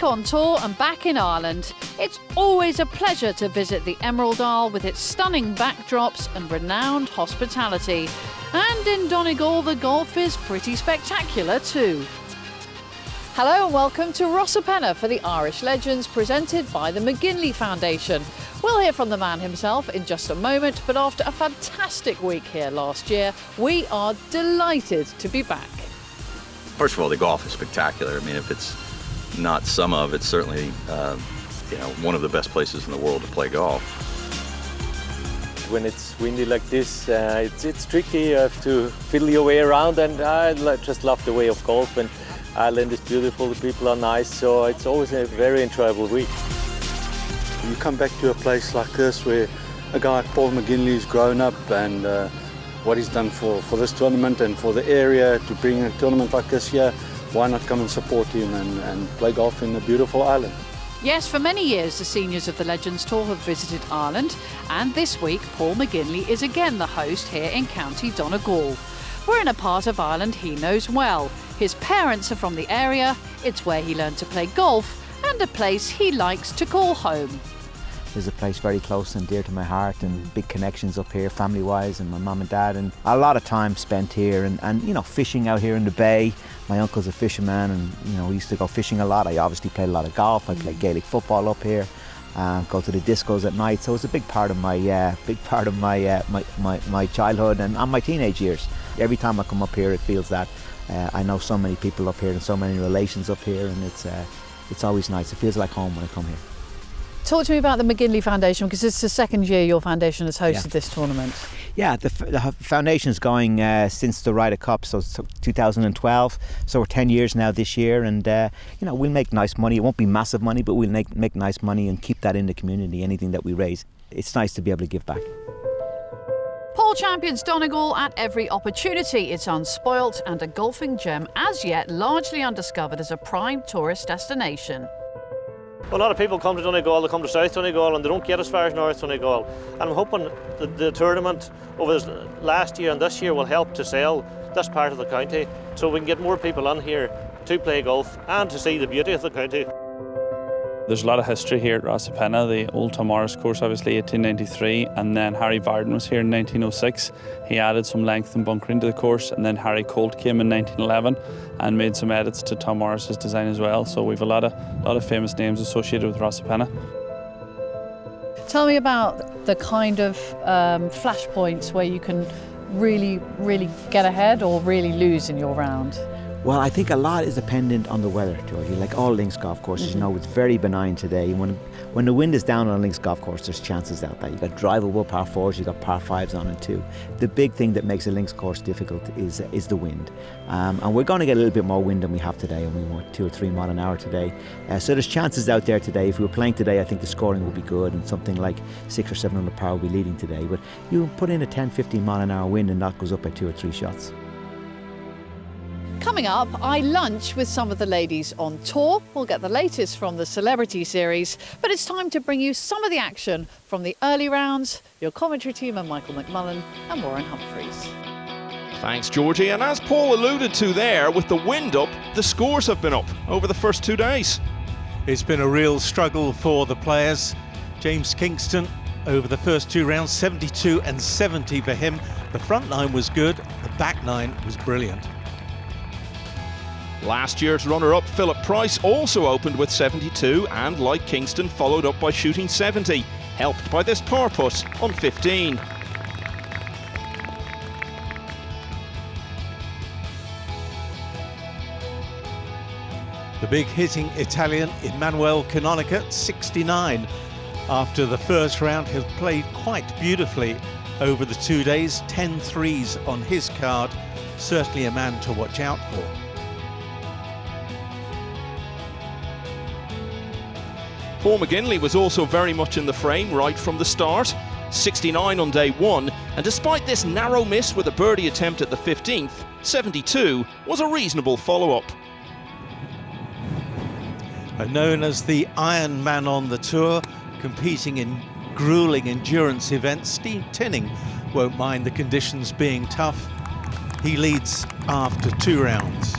Back on tour and back in Ireland. It's always a pleasure to visit the Emerald Isle with its stunning backdrops and renowned hospitality. And in Donegal, the golf is pretty spectacular too. Hello and welcome to Rosapenna for the Irish Legends, presented by the McGinley Foundation. We'll hear from the man himself in just a moment, but after a fantastic week here last year, we are delighted to be back. First of all, the golf is spectacular. I mean, if it's not some of, it's certainly one of the best places in the world to play golf. When it's windy like this, it's tricky. You have to fiddle your way around, and I just love the way of golf. And Ireland is beautiful, the people are nice, so it's always a very enjoyable week. You come back to a place like this where a guy like Paul McGinley's grown up, and what he's done for this tournament and for the area to bring a tournament like this here, why not come and support him and play golf in a beautiful island? Yes, for many years the seniors of the Legends Tour have visited Ireland, and this week Paul McGinley is again the host here in County Donegal. We're in a part of Ireland he knows well. His parents are from the area, it's where he learned to play golf, and a place he likes to call home. There's a place very close and dear to my heart, and big connections up here family-wise, and my mum and dad, and a lot of time spent here and fishing out here in the bay. My uncle's a fisherman, and we used to go fishing a lot. I obviously played a lot of golf. I played Gaelic football up here, go to the discos at night. So it's a big part of my my childhood and my teenage years. Every time I come up here, it feels that I know so many people up here and so many relations up here, and it's always nice. It feels like home when I come here. Talk to me about the McGinley Foundation, because it's the second year your foundation has hosted this tournament. Yeah, the foundation's going since the Ryder Cup, so 2012. So we're 10 years now this year, and we'll make nice money. It won't be massive money, but we'll make nice money and keep that in the community. Anything that we raise, it's nice to be able to give back. Paul champions Donegal at every opportunity. It's unspoilt and a golfing gem as yet largely undiscovered as a prime tourist destination. A lot of people come to Donegal, they come to South Donegal, and they don't get as far as North Donegal. And I'm hoping that the tournament over this last year and this year will help to sell this part of the county, so we can get more people in here to play golf and to see the beauty of the county. There's a lot of history here at Rosapenna. The old Tom Morris course, obviously 1893, and then Harry Varden was here in 1906. He added some length and bunkering to the course, and then Harry Colt came in 1911 and made some edits to Tom Morris's design as well. So we've a lot of famous names associated with Rosapenna. Tell me about the kind of flash points where you can really, really get ahead or really lose in your round. Well, I think a lot is dependent on the weather, Georgie. Like all links golf courses, it's very benign today. When the wind is down on a links golf course, there's chances out there. You've got drivable par 4s, you've got par 5s on it too. The big thing that makes a links course difficult is the wind. And we're going to get a little bit more wind than we have today, and we want 2 or 3 mile an hour today. So there's chances out there today. If we were playing today, I think the scoring will be good, and something like 600 or 700 par will be leading today. But you put in a 10, 15 mile an hour wind, and that goes up by 2 or 3 shots. Coming up, I lunch with some of the ladies on tour. We'll get the latest from the Celebrity Series, but it's time to bring you some of the action from the early rounds. Your commentary team are Michael McMullen and Warren Humphreys. Thanks, Georgie. And as Paul alluded to there, with the wind up, the scores have been up over the first 2 days. It's been a real struggle for the players. James Kingston, over the first 2 rounds, 72 and 70 for him. The front nine was good, the back nine was brilliant. Last year's runner-up Philip Price also opened with 72 and, like Kingston, followed up by shooting 70, helped by this par putt on 15. The big hitting Italian Emanuele Canonica, 69. After the first round, has played quite beautifully over the 2 days. 10 threes on his card. Certainly a man to watch out for. Paul McGinley was also very much in the frame right from the start. 69 on day 1, and despite this narrow miss with a birdie attempt at the 15th, 72 was a reasonable follow-up. Known as the Iron Man on the tour, competing in grueling endurance events, Steve Tinning won't mind the conditions being tough. He leads after 2 rounds.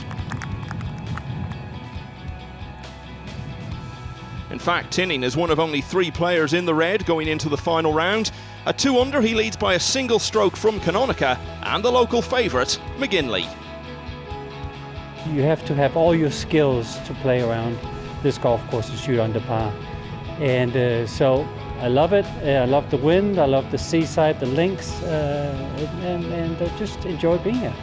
fact, Tinning is one of only 3 players in the red going into the final round. At 2 under, he leads by a single stroke from Canonica and the local favourite, McGinley. You have to have all your skills to play around this golf course and shoot under par. And so I love it. I love the wind, I love the seaside, the links, and just enjoy being here.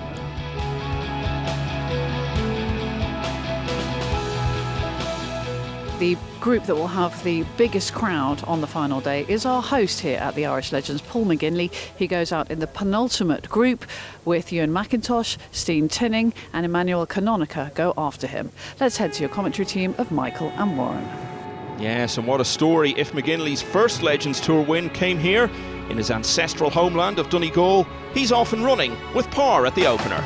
The group that will have the biggest crowd on the final day is our host here at the Irish Legends, Paul McGinley. He goes out in the penultimate group with Ewan McIntosh, Steen Tinning and Emmanuel Canonica go after him. Let's head to your commentary team of Michael and Warren. Yes, and what a story if McGinley's first Legends Tour win came here in his ancestral homeland of Donegal. He's off and running with par at the opener.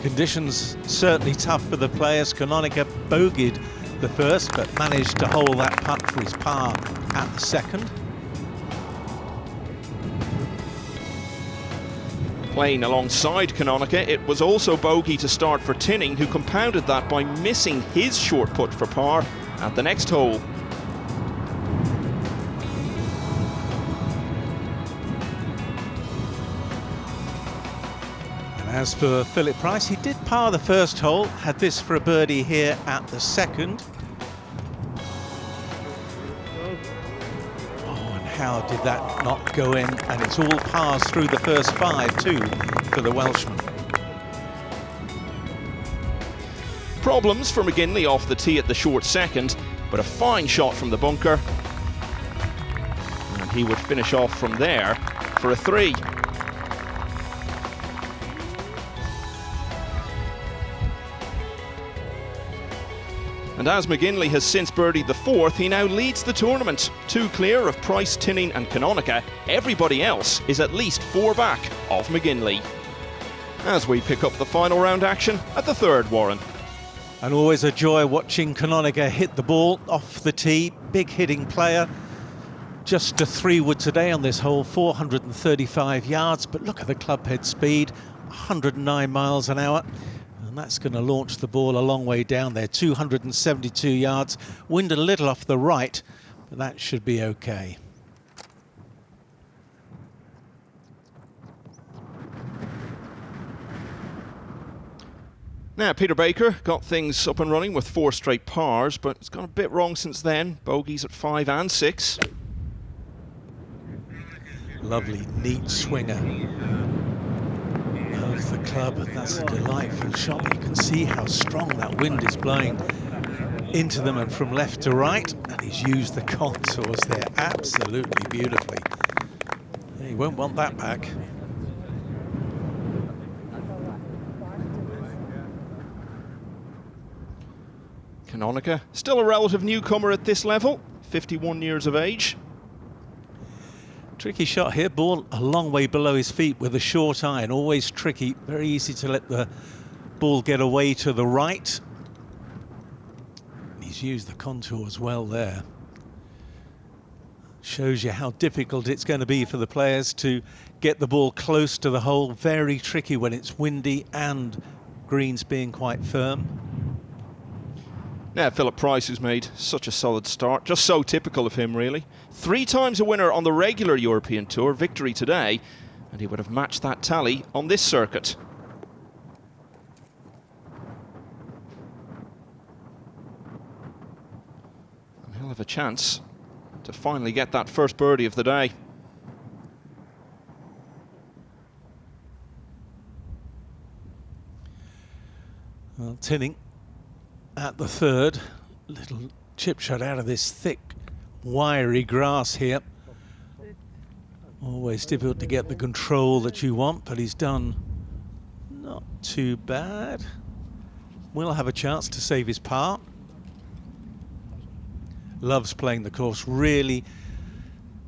Conditions certainly tough for the players. Canonica bogeyed the first, but managed to hold that putt for his par at the second. Playing alongside Canonica, it was also bogey to start for Tinning, who compounded that by missing his short putt for par at the next hole. As for Philip Price, he did par the first hole, had this for a birdie here at the second. Oh, and how did that not go in? And it's all pars through the first 5 too for the Welshman. Problems for McGinley off the tee at the short second, but a fine shot from the bunker. And he would finish off from there for a 3. And as McGinley has since birdied the 4th, he now leads the tournament. 2 clear of Price, Tinning and Canonica. Everybody else is at least 4 back of McGinley. As we pick up the final round action at the 3rd, Warren. And always a joy watching Canonica hit the ball off the tee. Big hitting player. Just a 3-wood today on this hole, 435 yards. But look at the club head speed, 109 miles an hour. And that's going to launch the ball a long way down there, 272 yards. Wind a little off the right, but that should be okay. Now, Peter Baker got things up and running with 4 straight pars, but it's gone a bit wrong since then. Bogeys at 5 and 6. Lovely, neat swinger of the club, and that's a delightful shot. You can see how strong that wind is blowing into them and from left to right, and he's used the contours there absolutely beautifully. He won't want that back. Canonica, still a relative newcomer at this level, 51 years of age. Tricky shot here, ball a long way below his feet with a short iron, always tricky, very easy to let the ball get away to the right. He's used the contours well there. Shows you how difficult it's going to be for the players to get the ball close to the hole. Very tricky when it's windy and greens being quite firm. Now, Philip Price, who's made such a solid start, just so typical of him, really. 3 times a winner on the regular European Tour, victory today, and he would have matched that tally on this circuit. And he'll have a chance to finally get that first birdie of the day. Well, Tinning at the 3rd, little chip shot out of this thick, wiry grass here. Always difficult to get the control that you want, but he's done not too bad. Will have a chance to save his par. Loves playing the course, really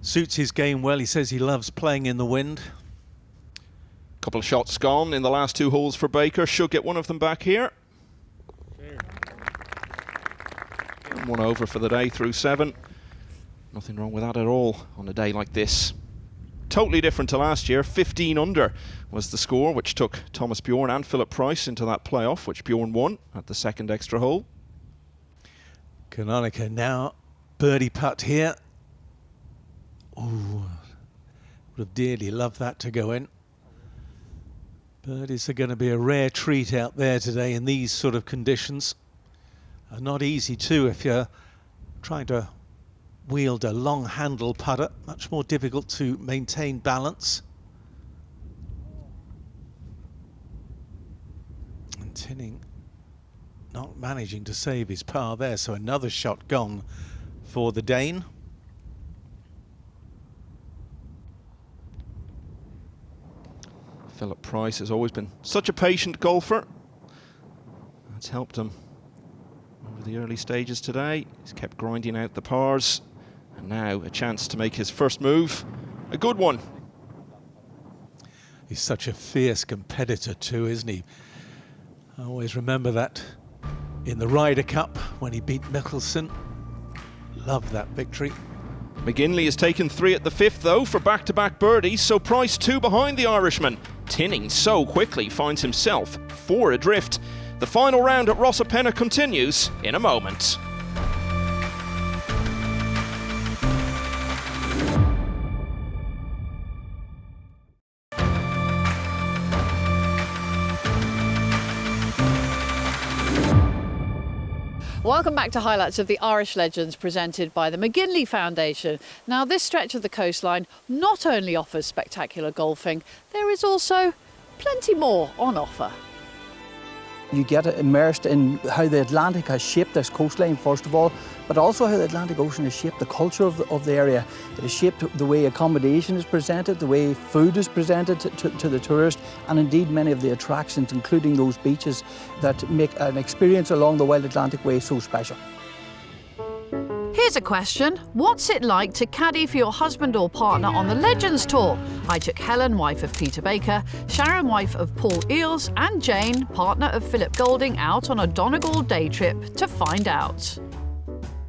suits his game well. He says he loves playing in the wind. Couple of shots gone in the last 2 holes for Baker. Should get one of them back here. And 1 over for the day through 7. Nothing wrong with that at all on a day like this. Totally different to last year. 15 under was the score, which took Thomas Bjorn and Philip Price into that playoff, which Bjorn won at the 2nd extra hole. Canonica now, birdie putt here. Ooh, would have dearly loved that to go in. Birdies are going to be a rare treat out there today in these sort of conditions. Not easy too if you're trying to wield a long handle putter, much more difficult to maintain balance. And Tinning not managing to save his par there, so another shot gone for the Dane. Philip Price has always been such a patient golfer. That's helped him over the early stages today. He's kept grinding out the pars, and now a chance to make his first move. A good one. He's such a fierce competitor too, isn't he? I always remember that in the Ryder Cup when he beat Mickelson. Loved that victory. McGinley has taken 3 at the 5th though for back-to-back birdies, so Price 2 behind the Irishman. Tinning so quickly finds himself 4 adrift. The final round at Rosapenna continues in a moment. Welcome back to highlights of the Irish Legends presented by the McGinley Foundation. Now, this stretch of the coastline not only offers spectacular golfing, there is also plenty more on offer. You get immersed in how the Atlantic has shaped this coastline, first of all, but also how the Atlantic Ocean has shaped the culture of the area. It has shaped the way accommodation is presented, the way food is presented to the tourist, and indeed many of the attractions, including those beaches that make an experience along the Wild Atlantic Way so special. Here's a question. What's it like to caddy for your husband or partner on the Legends Tour? I took Helen, wife of Peter Baker, Sharon, wife of Paul Eales, and Jane, partner of Philip Golding, out on a Donegal day trip to find out.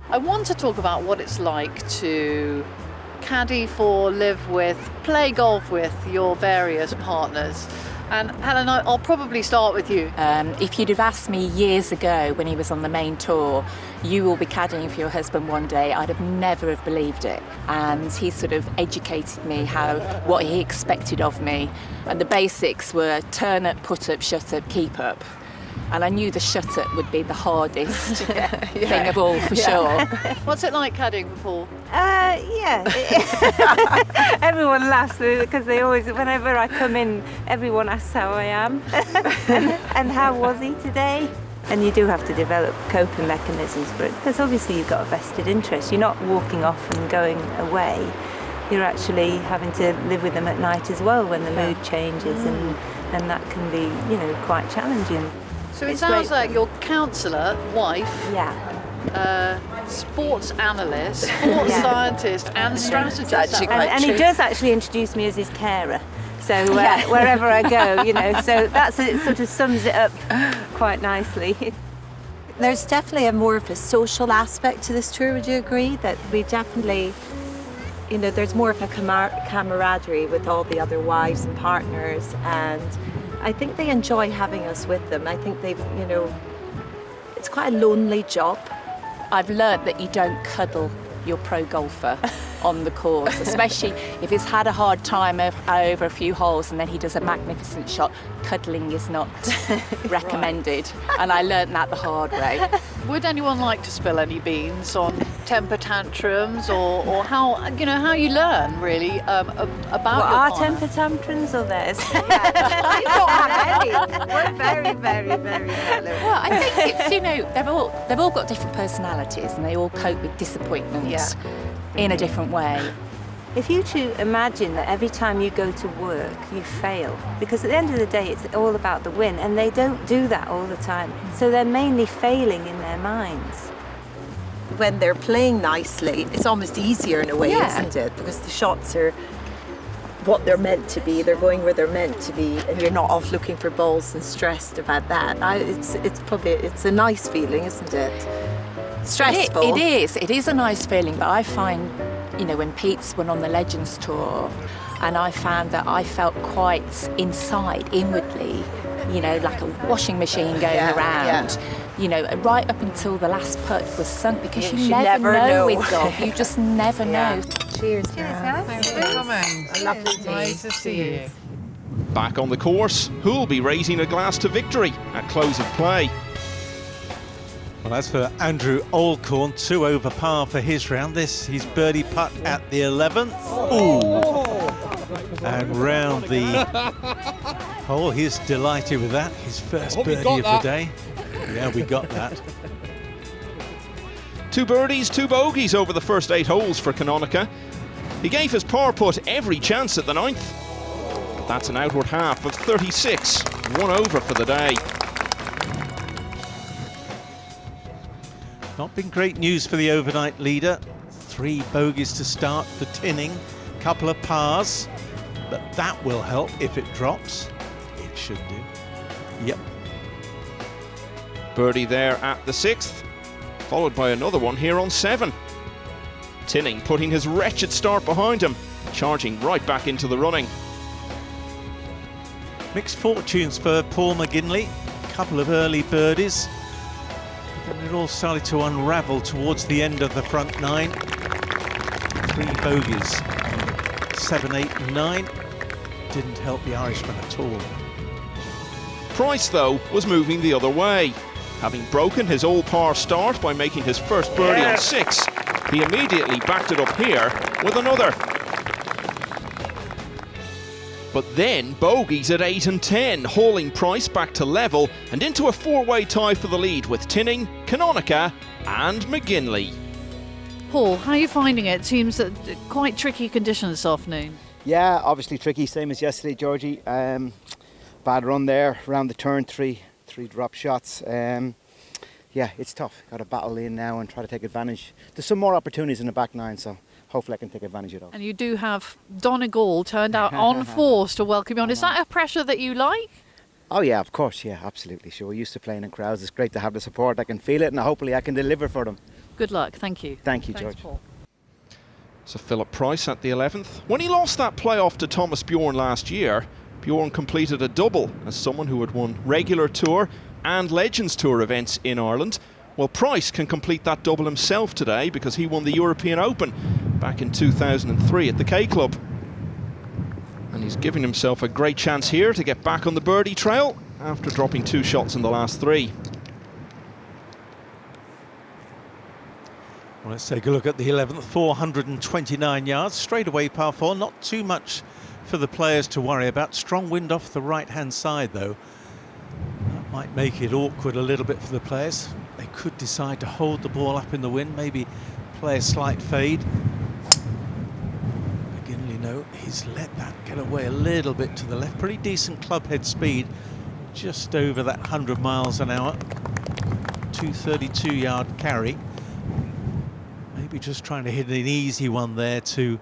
I want to talk about what it's like to caddy for, live with, play golf with your various partners. And Helen, I'll probably start with you. If you'd have asked me years ago when he was on the main tour, you will be caddying for your husband one day, I'd have never have believed it. And he sort of educated me what he expected of me. And the basics were turn up, put up, shut up, keep up. And I knew the shut up would be the hardest thing of all, for sure. What's it like caddying for Paul? Yeah. Everyone laughs because they always, whenever I come in, everyone asks how I am and how was he today. And you do have to develop coping mechanisms for it, because obviously you've got a vested interest. You're not walking off and going away. You're actually having to live with them at night as well when the mood changes, and that can be, quite challenging. So it sounds like your counsellor, wife, sports analyst, sports scientist, and strategist. And he does actually introduce me as his carer. So wherever I go, so it sort of sums it up quite nicely. There's definitely more of a social aspect to this tour. Would you agree that we definitely, there's more of a camaraderie with all the other wives and partners, and I think they enjoy having us with them. I think it's quite a lonely job. I've learnt that you don't cuddle your pro golfer on the course, especially if he's had a hard time over a few holes and then he does a magnificent shot. Cuddling is not recommended, and I learnt that the hard way. Would anyone like to spill any beans on temper tantrums or how you learn really about our your temper tantrums or theirs? We don't have any. We're very, very, very mellow. Well, I think it's they've all got different personalities and they all cope with disappointment in a different way. If you to imagine that every time you go to work you fail, because at the end of the day it's all about the win, and they don't do that all the time, so they're mainly failing in their minds. When they're playing nicely, it's almost easier in a way, isn't it? Because the shots are what they're meant to be, they're going where they're meant to be, and you're not off looking for balls and stressed about that. It's a nice feeling, isn't it? Stressful. It is a nice feeling, but I find, when Pete's went on the Legends Tour, and I found that I felt quite inwardly, like a washing machine going around. you know, right up until the last putt was sunk, because Yeah, you you never never know know. with golf. You just never know. Cheers, Thanks for coming. A lovely day. Nice to see you. Back on the course, who'll be raising a glass to victory at close of play? Well, as for Andrew Alcorn, 2 over par for his round. This his birdie putt at the 11th. Ooh! And round the hole, he's delighted with that. His first birdie of the day. Yeah, we got that. 2 birdies, 2 bogeys over the first 8 holes for Kononica. He gave his par putt every chance at the 9th. But that's an outward half of 36, 1 over for the day. Not been great news for the overnight leader. 3 bogeys to start for Tinning, couple of pars, but that will help if it drops. It should do. Yep. Birdie there at the 6th, followed by another one here on 7. Tinning putting his wretched start behind him, charging right back into the running. Mixed fortunes for Paul McGinley. Couple of early birdies. And it all started to unravel towards the end of the front 9. 3 bogeys. 7, 8 and 9. Didn't help the Irishman at all. Price, though, was moving the other way. Having broken his all-par start by making his first birdie on 6, he immediately backed it up here with another. But then bogeys at 8 and 10, hauling Price back to level and into a 4-way tie for the lead with Tinning, Kononica and McGinley. Paul, how are you finding it? Seems that quite tricky conditions this afternoon. Yeah, obviously tricky, same as yesterday, Georgie. Bad run there around the turn, three drop shots. Yeah, it's tough. Got to battle in now and try to take advantage. There's some more opportunities in the back 9, so hopefully I can take advantage of those. And you do have Donegal turned out on force to welcome you on. Is that a pressure that you like? Oh yeah, of course, yeah, absolutely. Sure, we're used to playing in crowds. It's great to have the support. I can feel it, and hopefully I can deliver for them. Good luck. Thank you. Thank you, Thanks, George. Paul. So Philip Price at the 11th. When he lost that playoff to Thomas Bjorn last year, Bjorn completed a double as someone who had won regular tour and Legends Tour events in Ireland. Well, Price can complete that double himself today because he won the European Open back in 2003 at the K Club. And he's giving himself a great chance here to get back on the birdie trail after dropping 2 shots in the last 3. Well, let's take a look at the 11th, 429 yards, straight away par 4, not too much for the players to worry about. Strong wind off the right-hand side, though. That might make it awkward a little bit for the players. They could decide to hold the ball up in the wind, maybe play a slight fade. McGinley, no, he's let that get away a little bit to the left. Pretty decent club head speed, just over that 100 miles an hour. 232-yard carry. Maybe just trying to hit an easy one there to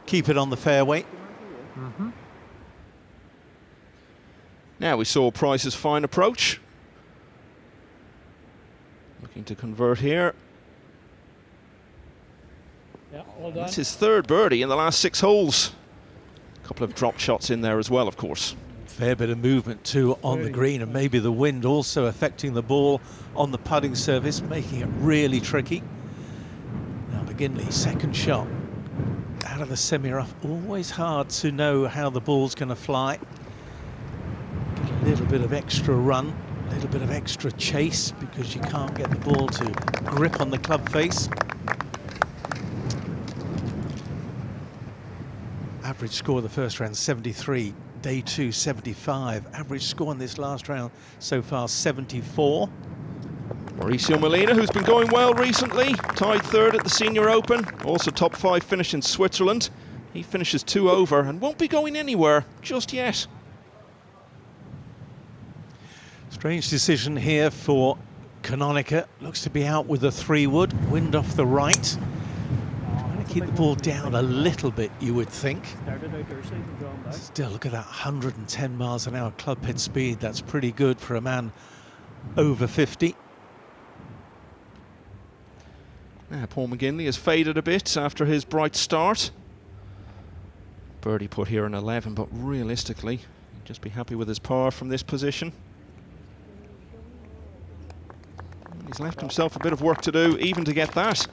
keep it on the fairway. Now we saw Price's fine approach. Looking to convert here. Yeah, well done. That's his 3rd birdie in the last 6 holes. A couple of drop shots in there as well, of course. Fair bit of movement too on the green, and maybe the wind also affecting the ball on the putting surface, making it really tricky. Now McGinley, 2nd shot out of the semi-rough. Always hard to know how the ball's going to fly. Get a little bit of extra run, a little bit of extra chase because you can't get the ball to grip on the club face. Average score of the first round 73, day 2 75. Average score in this last round so far 74. Mauricio Molina, who's been going well recently, tied 3rd at the Senior Open, also top 5 finish in Switzerland. He finishes 2 over and won't be going anywhere just yet. Strange decision here for Kononica. Looks to be out with a 3-wood, wind off the right. Trying to keep the ball down a little bit, you would think. Still, look at that 110 miles an hour club head speed. That's pretty good for a man over 50. Now Paul McGinley has faded a bit after his bright start. Birdie put here in 11, but realistically, he'd just be happy with his par from this position. He's left himself a bit of work to do even to get that.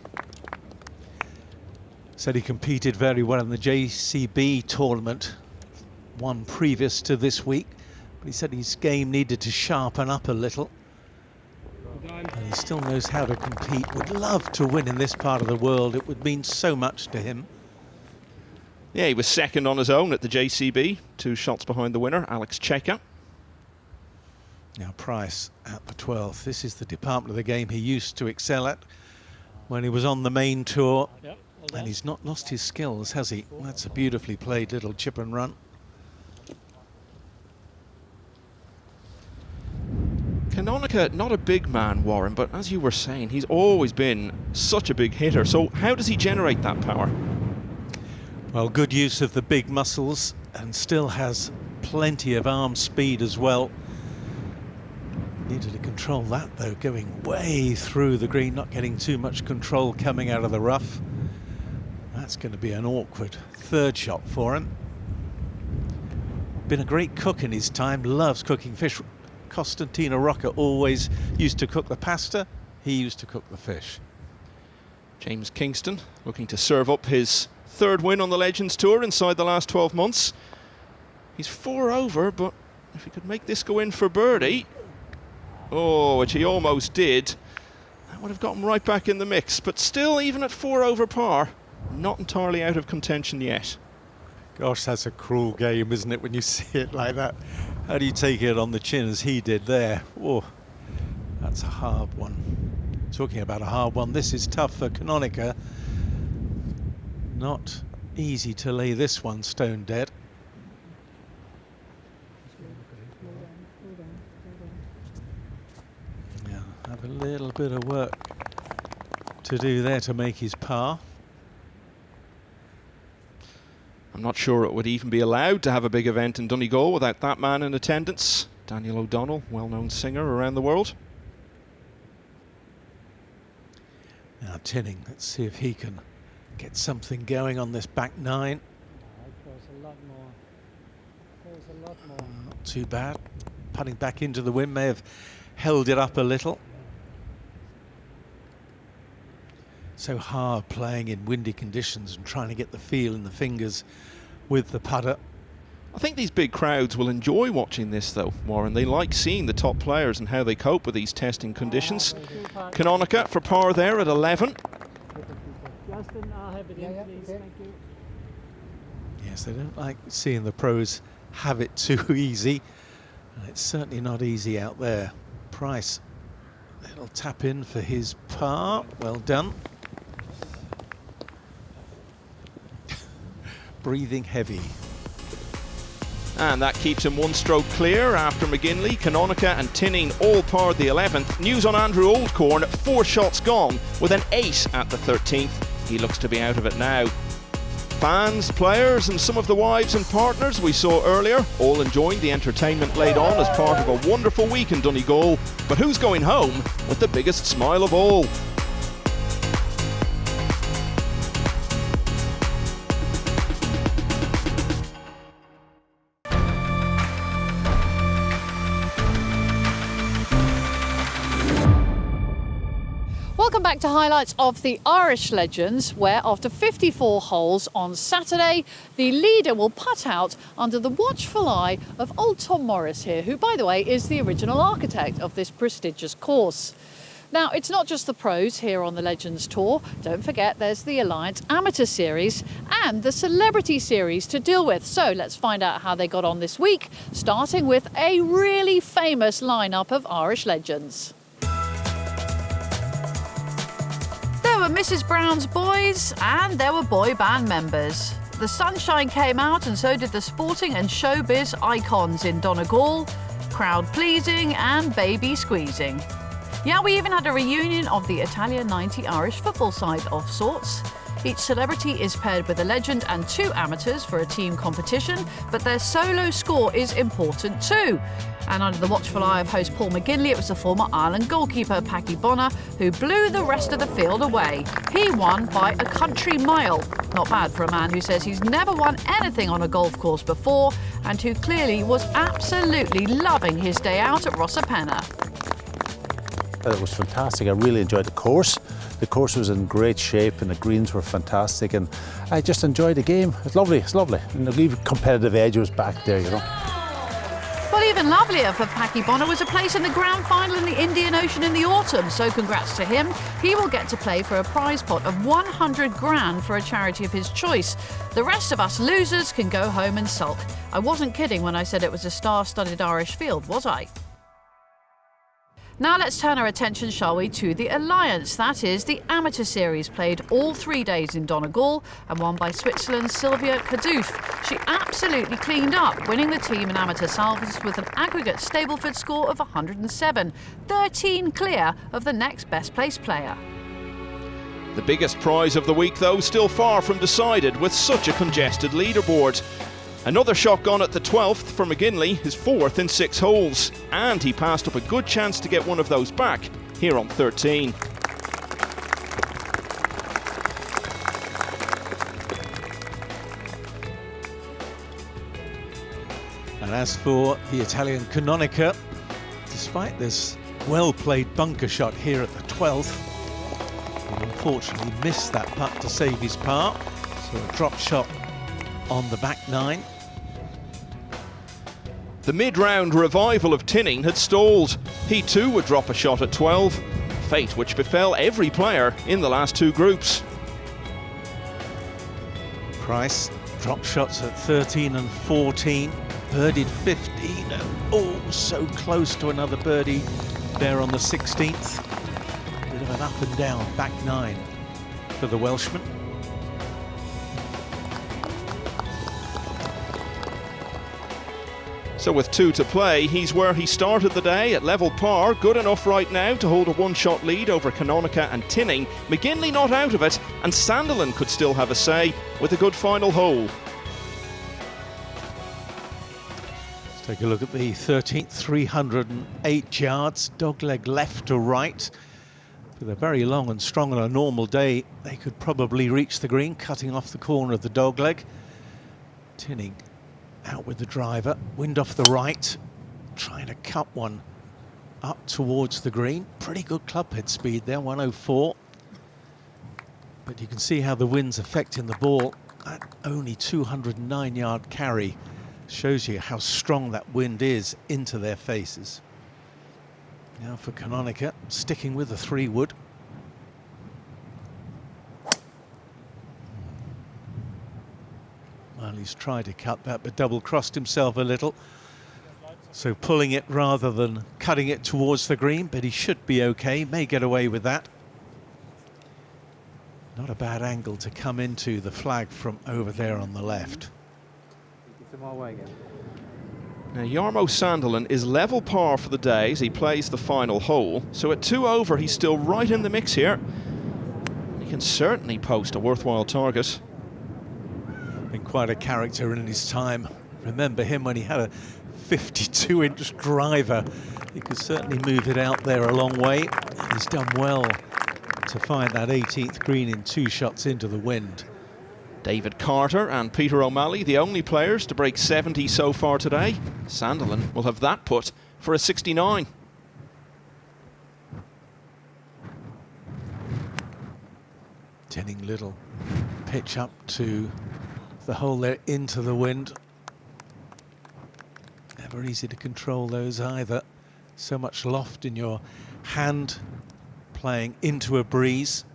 Said he competed very well in the JCB tournament, one previous to this week, but he said his game needed to sharpen up a little. And he still knows how to compete. Would love to win in this part of the world. It would mean so much to him. Yeah, he was second on his own at the JCB, 2 shots behind the winner, Alex Cheika. Now Price at the 12th. This is the department of the game he used to excel at when he was on the main tour. Yep, and he's not lost his skills, has he? That's a beautifully played little chip and run. Kinnonecka, not a big man, Warren, but as you were saying, he's always been such a big hitter. So how does he generate that power? Well, good use of the big muscles, and still has plenty of arm speed as well. Needed to control that though, going way through the green, not getting too much control coming out of the rough. That's going to be an awkward third shot for him. Been a great cook in his time, loves cooking fish. Costantino Rocca always used to cook the pasta, he used to cook the fish. James Kingston looking to serve up his 3rd win on the Legends Tour inside the last 12 months. He's 4 over, but if he could make this go in for birdie, oh, which he almost did, that would have got him right back in the mix. But still, even at 4 over par, not entirely out of contention yet. Gosh, that's a cruel game, isn't it, when you see it like that? How do you take it on the chin as he did there? Oh, that's a hard one. Talking about a hard one, this is tough for Kinnonecka. Not easy to lay this one stone dead. Yeah, have a little bit of work to do there to make his par. I'm not sure it would even be allowed to have a big event in Donegal without that man in attendance. Daniel O'Donnell, well-known singer around the world. Now Tinning, let's see if he can get something going on this back 9. Not too bad. Putting back into the wind, may have held it up a little. So hard playing in windy conditions and trying to get the feel in the fingers with the putter. I think these big crowds will enjoy watching this though, Warren. They like seeing the top players and how they cope with these testing conditions. Kinnonecka for par there at 11. Justin, I'll have it in, please. Thank you. Yes, they don't like seeing the pros have it too easy. And it's certainly not easy out there. Price, it'll tap in for his par. Well done. Breathing heavy. And that keeps him 1 stroke clear after McGinley, Kinnonecka and Tinning all parred the 11th. News on Andrew Oldcorn, 4 shots gone with an 8 at the 13th. He looks to be out of it now. Fans, players and some of the wives and partners we saw earlier all enjoying the entertainment laid on as part of a wonderful week in Donegal. But who's going home with the biggest smile of all? Welcome back to highlights of the Irish Legends, where after 54 holes on Saturday, the leader will putt out under the watchful eye of old Tom Morris here, who, by the way, is the original architect of this prestigious course. Now, it's not just the pros here on the Legends Tour. Don't forget there's the Alliance Amateur Series and the Celebrity Series to deal with. So let's find out how they got on this week, starting with a really famous lineup of Irish legends. There were Mrs. Brown's Boys and there were boy band members. The sunshine came out and so did the sporting and showbiz icons in Donegal, crowd pleasing and baby squeezing. Yeah, we even had a reunion of the Italia 90 Irish football side of sorts. Each celebrity is paired with a legend and 2 amateurs for a team competition, but their solo score is important too. And under the watchful eye of host Paul McGinley, it was the former Ireland goalkeeper Paddy Bonner who blew the rest of the field away. He won by a country mile. Not bad for a man who says he's never won anything on a golf course before and who clearly was absolutely loving his day out at Rosapenna. It was fantastic. I really enjoyed the course. The course was in great shape and the greens were fantastic, and I just enjoyed the game. It's lovely, it's lovely. And the competitive edge was back there, you know. Well, even lovelier for Packie Bonner was a place in the grand final in the Indian Ocean in the autumn, so congrats to him. He will get to play for a prize pot of 100 grand for a charity of his choice. The rest of us losers can go home and sulk. I wasn't kidding when I said it was a star-studded Irish field, was I? Now let's turn our attention, shall we, to the Alliance. That is the amateur series, played all 3 days in Donegal and won by Switzerland's Sylvia Kadoof. She absolutely cleaned up, winning the team in amateur salvos with an aggregate Stableford score of 107, 13 clear of the next best placed player. The biggest prize of the week, though, still far from decided with such a congested leaderboard. Another shotgun at the 12th for McGinley, his 4th in 6 holes, and he passed up a good chance to get one of those back here on 13. And as for the Italian Canonica, despite this well-played bunker shot here at the 12th, he unfortunately missed that putt to save his par, so a drop shot on the back 9. The mid-round revival of Tinning had stalled. He too would drop a shot at 12, fate which befell every player in the last 2 groups. Price dropped shots at 13 and 14, birdied 15, and oh, so close to another birdie there on the 16th. Bit of an up and down back 9 for the Welshman. So with 2 to play, he's where he started the day at level par, good enough right now to hold a 1-shot lead over Canonica and Tinning. McGinley not out of it, and Sandilan could still have a say with a good final hole. Let's take a look at the 13th, 308 yards, dogleg left to right. With a very long and strong on a normal day, they could probably reach the green, cutting off the corner of the dogleg. Tinning out with the driver, wind off the right, trying to cut one up towards the green. Pretty good club head speed there, 104. But you can see how the wind's affecting the ball. At only 209-yard carry shows you how strong that wind is into their faces. Now for Canonica, sticking with the 3-wood. Well, he's tried to cut that, but double-crossed himself a little. So pulling it rather than cutting it towards the green, but he should be okay, may get away with that. Not a bad angle to come into the flag from over there on the left. Now Jarmo Sandilan is level par for the day as he plays the final hole, so at 2 over he's still right in the mix here. He can certainly post a worthwhile target. Been quite a character in his time. Remember him when he had a 52-inch driver. He could certainly move it out there a long way. He's done well to find that 18th green in 2 shots into the wind. David Carter and Peter O'Malley, the only players to break 70 so far today. Sandilan will have that put for a 69. Tinning little pitch up to the hole there into the wind. Never easy to control those either. So much loft in your hand playing into a breeze.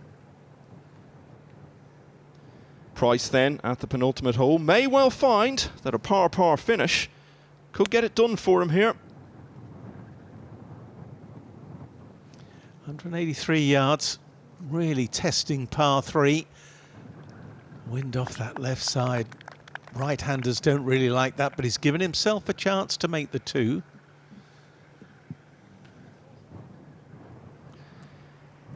Price then at the penultimate hole may well find that a par-par finish could get it done for him here. 183 yards, really testing par 3. Wind off that left side. Right-handers don't really like that, but he's given himself a chance to make the 2.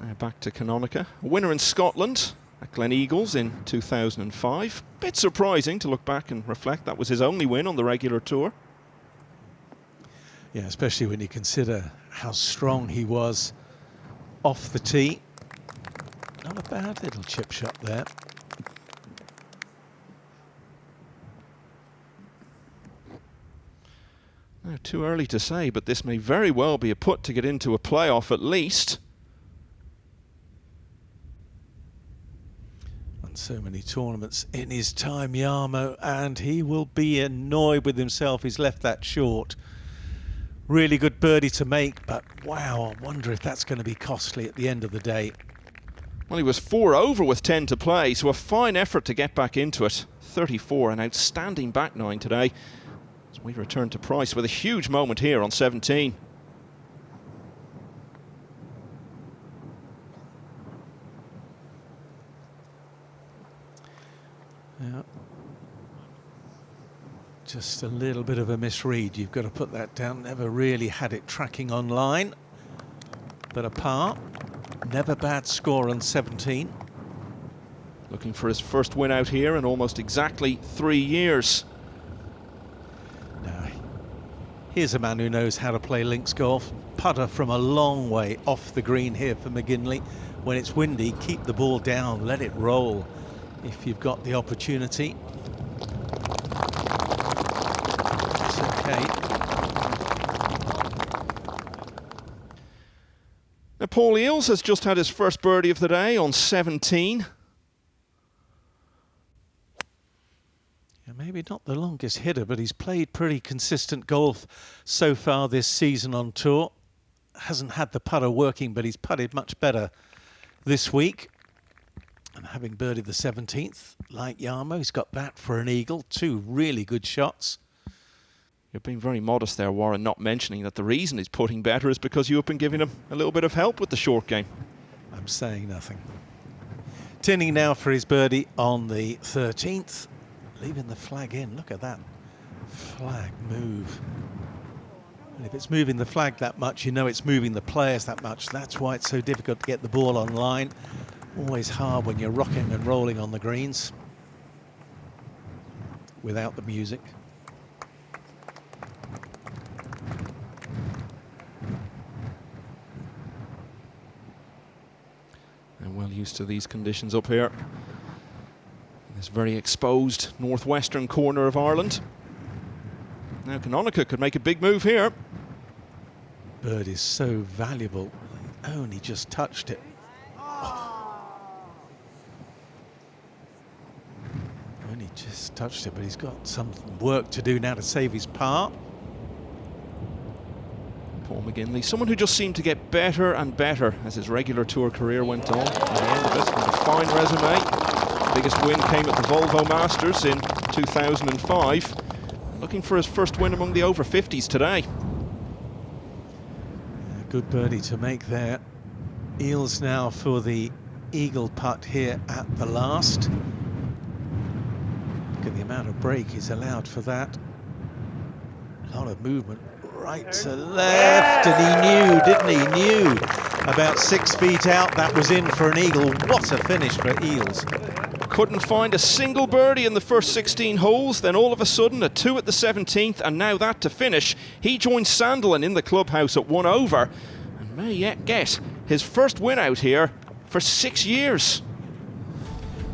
Now back to Canonica. A winner in Scotland at Glen Eagles in 2005. Bit surprising to look back and reflect that was his only win on the regular tour. Yeah, especially when you consider how strong he was off the tee. Not a bad little chip shot there. Now Too early to say, but this may very well be a putt to get into a playoff at least. Won so many tournaments in his time, Jarmo, and he will be annoyed with himself. He's left that short. Really good birdie to make, but wow, I wonder if that's going to be costly at the end of the day. Well, he was 4 over with 10 to play, so a fine effort to get back into it. 34, an outstanding back nine today. As we return to Price with a huge moment here on 17. Yeah. Just a little bit of a misread. You've got to put that down. Never really had it tracking online. But a par. Never bad score on 17. Looking for his first win out here in almost exactly 3 years. Now, here's a man who knows how to play links golf. Putter from a long way off the green here for McGinley. When it's windy, keep the ball down, let it roll if you've got the opportunity. It's okay. Now, Paul Eales has just had his first birdie of the day on 17. Maybe not the longest hitter, but he's played pretty consistent golf so far this season on tour. Hasn't had the putter working, but he's putted much better this week. And having birdied the 17th, like Jarmo, he's got that for an eagle. 2 really good shots. You're being very modest there, Warren, not mentioning that the reason he's putting better is because you have been giving him a little bit of help with the short game. I'm saying nothing. Tinning now for his birdie on the 13th. Leaving the flag in. Look at that flag move. And if it's moving the flag that much, you know it's moving the players that much. That's why it's so difficult to get the ball online. Always hard when you're rocking and rolling on the greens without the music. And well used to these conditions up here. This very exposed northwestern corner of Ireland. Now Kononica could make a big move here. Bird is so valuable. Only just touched it. Only just touched it, but he's got some work to do now to save his par. Paul McGinley, someone who just seemed to get better and better as his regular tour career went on. At the end of it, with a fine resume. Biggest win came at the Volvo Masters in 2005. Looking for his first win among the over 50s today. Good birdie to make there. Eales now for the eagle putt here at the last. Look at the amount of break he's allowed for that. A lot of movement right to left, and he knew, didn't he? He knew. About 6 feet out, that was in for an eagle. What a finish for Eales. Couldn't find a single birdie in the first 16 holes, then all of a sudden a 2 at the 17th, and now that to finish. He joins Sandilan in the clubhouse at 1 over, and may yet get his first win out here for 6 years.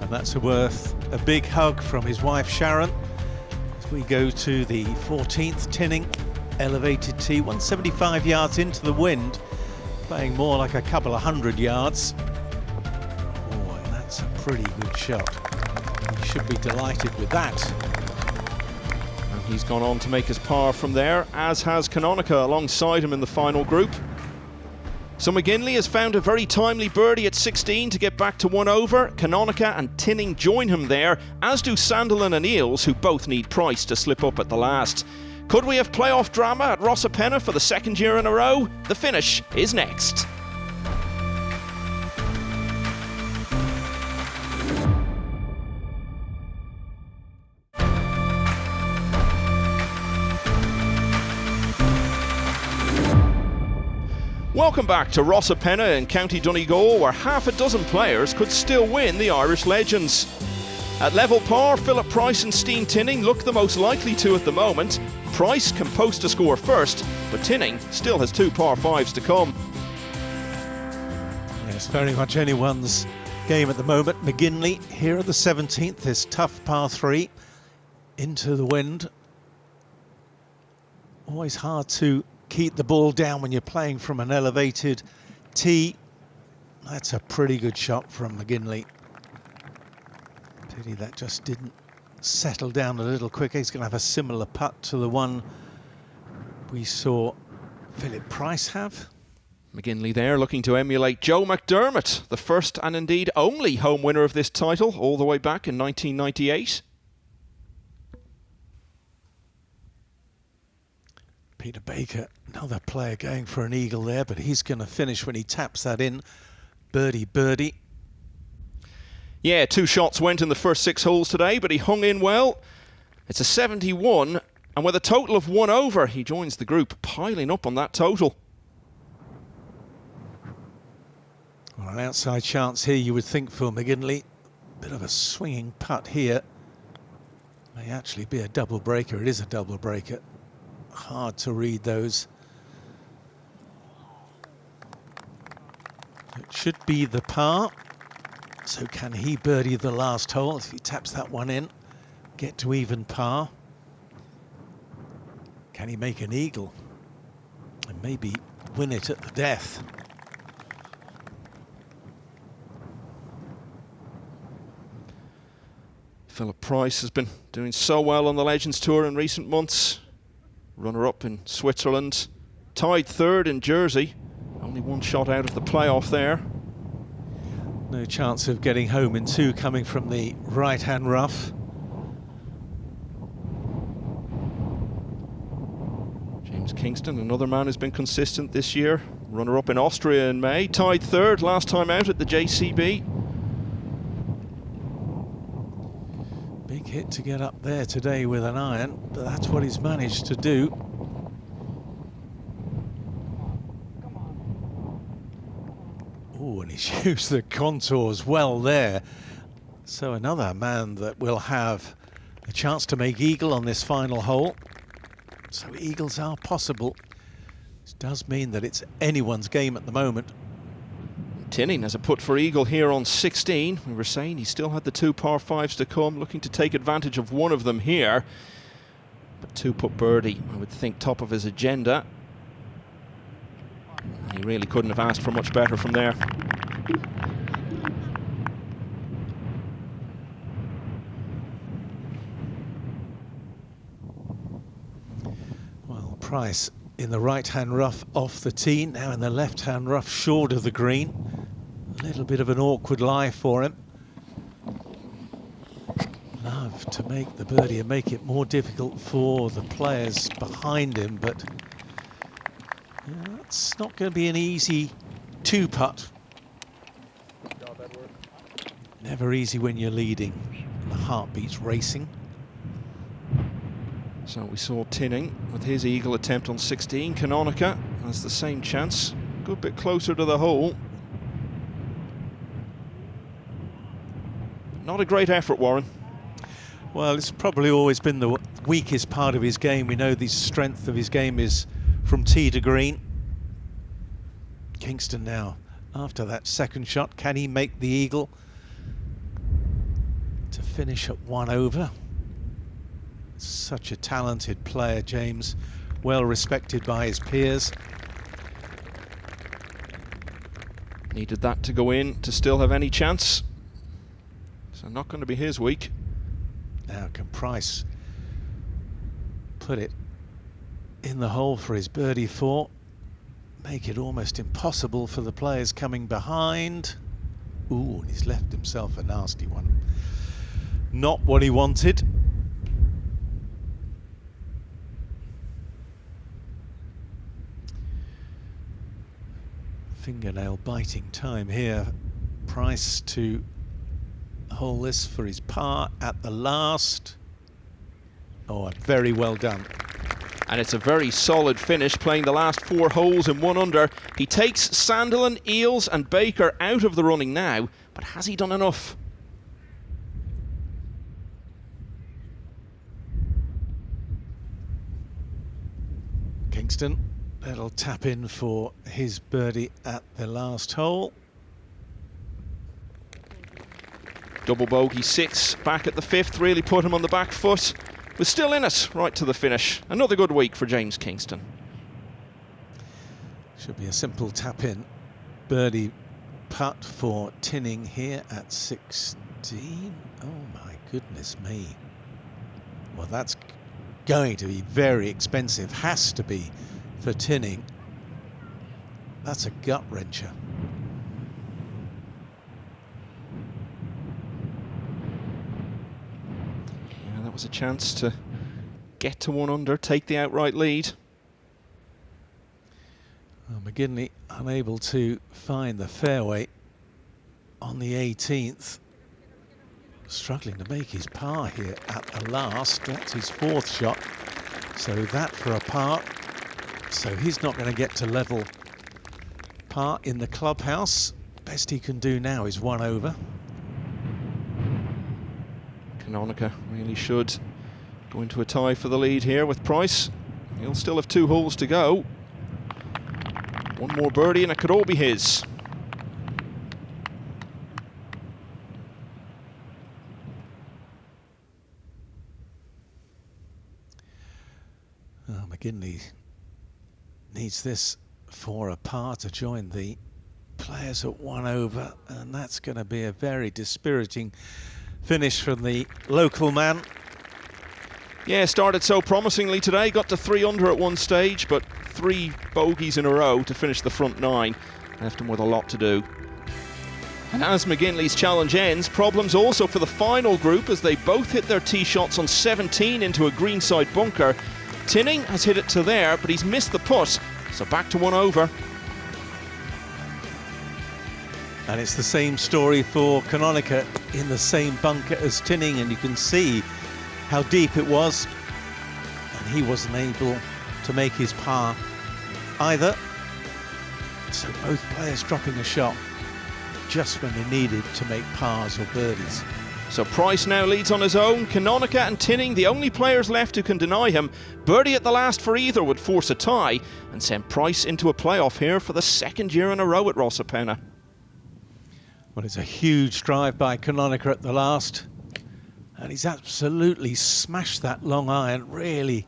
And that's worth a big hug from his wife Sharon. As we go to the 14th tinning, elevated tee, 175 yards into the wind, playing more like a couple of 100 yards. That's a pretty good shot. He should be delighted with that. And he's gone on to make his par from there, as has Kononica alongside him in the final group. So McGinley has found a very timely birdie at 16 to get back to 1 over. Kononica and Tinning join him there, as do Sandilan and Eales, who both need Price to slip up at the last. Could we have playoff drama at Rosapenna for the 2nd year in a row? The finish is next. Welcome back to Rosapenna in County Donegal, where half a dozen players could still win the Irish Legends. At level par, Philip Price and Steen Tinning look the most likely to at the moment. Price can post a score first, but Tinning still has 2 par 5s to come. Yes, very much anyone's game at the moment. McGinley here at the 17th, this tough par 3 into the wind. Always hard to keep the ball down when you're playing from an elevated tee. That's a pretty good shot from McGinley. Pity that just didn't settle down a little quicker. He's going to have a similar putt to the one we saw Philip Price have. McGinley there looking to emulate Joe McDermott, the first and indeed only home winner of this title all the way back in 1998. Peter Baker, another player going for an eagle there, but he's going to finish when he taps that in. Birdie, birdie. Yeah, 2 shots went in the first 6 holes today, but he hung in well. It's a 71, and with a total of 1 over, he joins the group, piling up on that total. Well, an outside chance here, you would think, for McGinley. Bit of a swinging putt here. May actually be a double breaker. It is a double breaker. Hard to read those. It should be the par. So can he birdie the last hole? If he taps that one in, get to even par. Can he make an eagle? And maybe win it at the death. Philip Price has been doing so well on the Legends Tour in recent months. Runner-up in Switzerland, tied 3rd in Jersey. Only 1 shot out of the playoff there. No chance of getting home in 2 coming from the right-hand rough. James Kingston, another man who's been consistent this year. Runner-up in Austria in May, tied 3rd last time out at the JCB. Big hit to get up there today with an iron, but that's what he's managed to do. Oh, and he's used the contours well there. So another man that will have a chance to make eagle on this final hole. So eagles are possible. This does mean that it's anyone's game at the moment. Tinning has a putt for eagle here on 16. We were saying he still had the 2 par 5s to come, looking to take advantage of one of them here. But 2-putt birdie, I would think, top of his agenda. And he really couldn't have asked for much better from there. Well, Price in the right-hand rough off the tee, now in the left-hand rough short of the green. A little bit of an awkward lie for him. Love to make the birdie and make it more difficult for the players behind him, but yeah, it's not going to be an easy 2-putt. Never easy when you're leading. The heartbeat's racing. So we saw Tinning with his eagle attempt on 16. Canonica has the same chance. A good bit closer to the hole. Not a great effort, Warren. Well, it's probably always been the weakest part of his game. We know the strength of his game is from tee to green. Kingston now, after that second shot, can he make the eagle to finish at 1 over? Such a talented player, James, well respected by his peers. Needed that to go in to still have any chance. So not going to be his week. Now can Price put it in the hole for his birdie 4? Make it almost impossible for the players coming behind. Ooh, and he's left himself a nasty one. Not what he wanted. Fingernail biting time here. Price to hole this for his par at the last. Oh, very well done. And it's a very solid finish, playing the last 4 holes in 1 under. He takes Sandilan, Eales and Baker out of the running now, but has he done enough? Kingston, that'll tap in for his birdie at the last hole. Double bogey 6 back at the 5th really put him on the back foot. was still in it right to the finish. Another good week for James Kingston. Should be a simple tap-in birdie putt for Tinning here at 16. Oh my goodness me. Well, that's going to be very expensive, has to be, for Tinning. That's a gut wrencher. Yeah, that was a chance to get to 1 under, take the outright lead. Well, McGinley unable to find the fairway on the 18th. Struggling to make his par here at the last. That's his 4th shot. So that for a par. So he's not going to get to level par in the clubhouse. Best he can do now is 1 over. Kononica really should go into a tie for the lead here with Price. He'll still have 2 holes to go. 1 more birdie and it could all be his. Oh, McGinley needs this for a par to join the players at 1 over, and that's going to be a very dispiriting finish from the local man. Yeah, started so promisingly today, got to 3 under at one stage, but 3 bogeys in a row to finish the front 9. Left him with a lot to do. And as McGinley's challenge ends, problems also for the final group as they both hit their tee shots on 17 into a greenside bunker. Tinning has hit it to there, but he's missed the putt, so back to 1 over. And it's the same story for Kononica in the same bunker as Tinning, and you can see how deep it was, and he wasn't able to make his par either. So both players dropping a shot just when they needed to make pars or birdies. So Price now leads on his own. Kononica and Tinning, the only players left who can deny him. Birdie at the last for either would force a tie and send Price into a playoff here for the 2nd year in a row at Rosapenna. Well, it's a huge drive by Kononica at the last, and he's absolutely smashed that long iron, really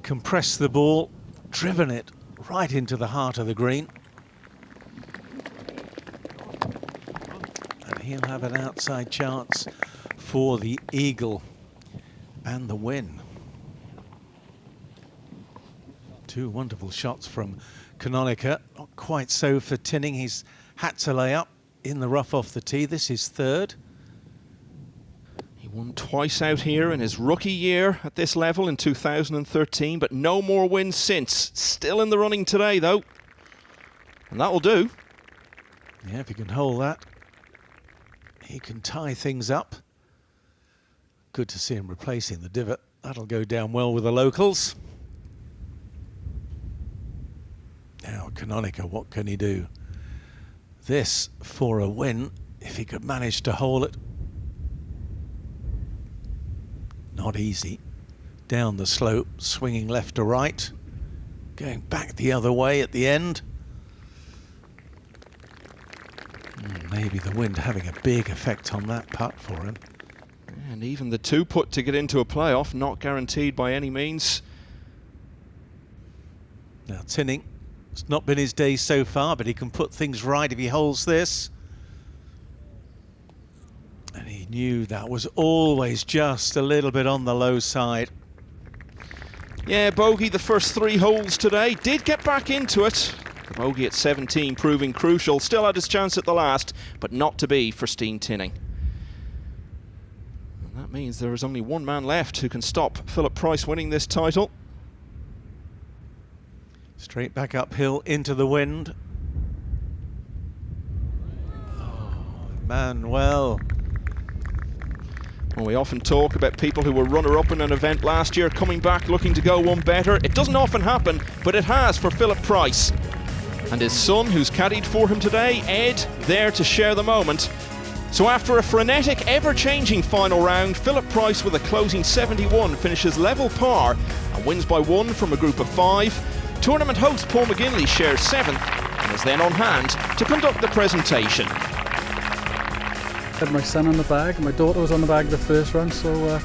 compressed the ball, driven it right into the heart of the green. And he'll have an outside chance for the eagle and the win. 2 wonderful shots from Kononica. Not quite so for Tinning. He's had to lay up in the rough off the tee. This is 3rd. He won twice out here in his rookie year at this level in 2013, but no more wins since. Still in the running today, though. And that'll do. Yeah, if he can hold that, he can tie things up. Good to see him replacing the divot. That'll go down well with the locals. Now, Kononica, what can he do? This for a win, if he could manage to hold it. Not easy. Down the slope, swinging left to right. Going back the other way at the end. Maybe the wind having a big effect on that putt for him. And even the 2 putt to get into a playoff, not guaranteed by any means. Now Tinning, it's not been his day so far, but he can put things right if he holds this. And he knew that was always just a little bit on the low side. Yeah, bogey the first 3 holes today. Did get back into it. The bogey at 17 proving crucial. Still had his chance at the last, but not to be for Steen Tinning. And that means there is only one man left who can stop Philip Price winning this title. Straight back uphill into the wind. Oh, Manuel. Well, we often talk about people who were runner-up in an event last year coming back looking to go one better. It doesn't often happen, but it has for Philip Price. And his son, who's caddied for him today, Ed, there to share the moment. So after a frenetic, ever-changing final round, Philip Price with a closing 71 finishes level par and wins by 1 from a group of 5. Tournament host Paul McGinley shares 7th and is then on hand to conduct the presentation. I had my son on the bag, my daughter was on the bag the first round, so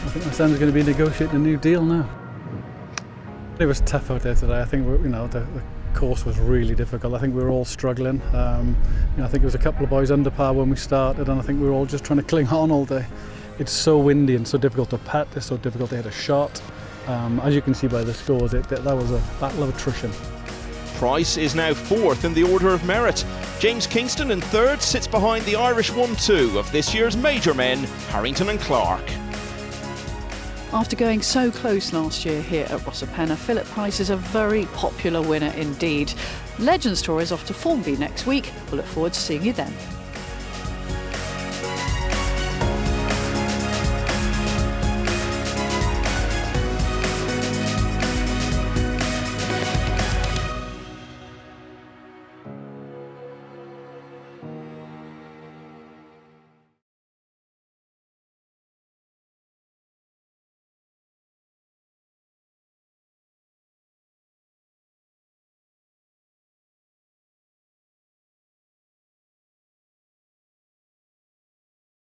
I think my son's going to be negotiating a new deal now. It was tough out there today. I think the course was really difficult. I think we were all struggling. I think there was a couple of boys under par when we started, and I think we were all just trying to cling on all day. It's so windy and so difficult to putt. It's so difficult to hit a shot. As you can see by the scores, that was a battle of attrition. Price is now 4th in the order of merit. James Kingston in 3rd sits behind the Irish 1-2 of this year's major men, Harrington and Clark. After going so close last year here at Rosapenna, Philip Price is a very popular winner indeed. Legends Tour is off to Formby next week. We'll look forward to seeing you then.